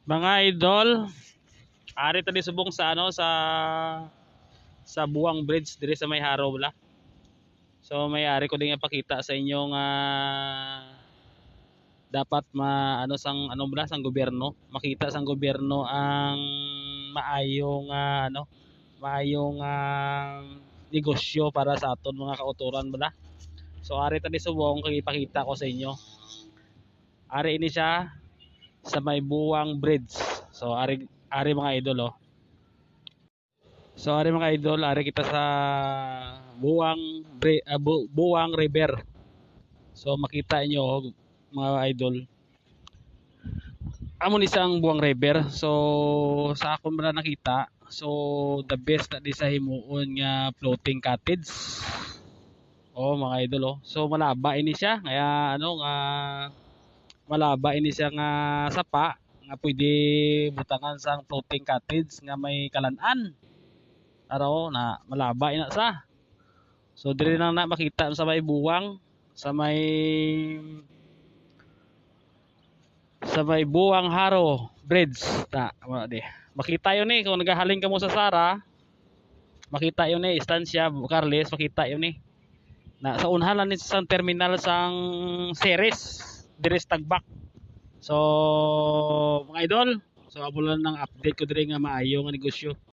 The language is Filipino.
Mga idol, ari tadi subong sa sa Buwang Bridge dire sa may Haro bala. So may ari ko din ipakita sa inyo nga dapat sang bala sang gobyerno, makita sang gobyerno ang maayong maayong negosyo para sa aton mga kauturan bala. So ari tadi subong kay ipakita ko sa inyo. Ari ini siya sa may Buwang Bridge. So ari mga idol oh. So ari mga idol, ari kita sa Buwang River. So makita nyo mga idol. Amo ni sang Buwang River. So sa akon ba nakita, so the best na di sa himuon nga floating cottage. Oh mga idol oh. So malaba ini siya, kaya malaba ini siya nga sapa nga pwede butangan sang floating cottage nga may kalan-an. Araw na malaba ina sa. So dire na makita sa may buwang, sa may Buwang Haro Bridge. Makita yun kung nagahaling ka mo sa Sara, makita yun istansya Carles, makita yun na sa unhalan ni sa terminal sang Ceres dire sa Tagbak. So mga idol, so abulan ng update ko dire nga maayo nga negosyo.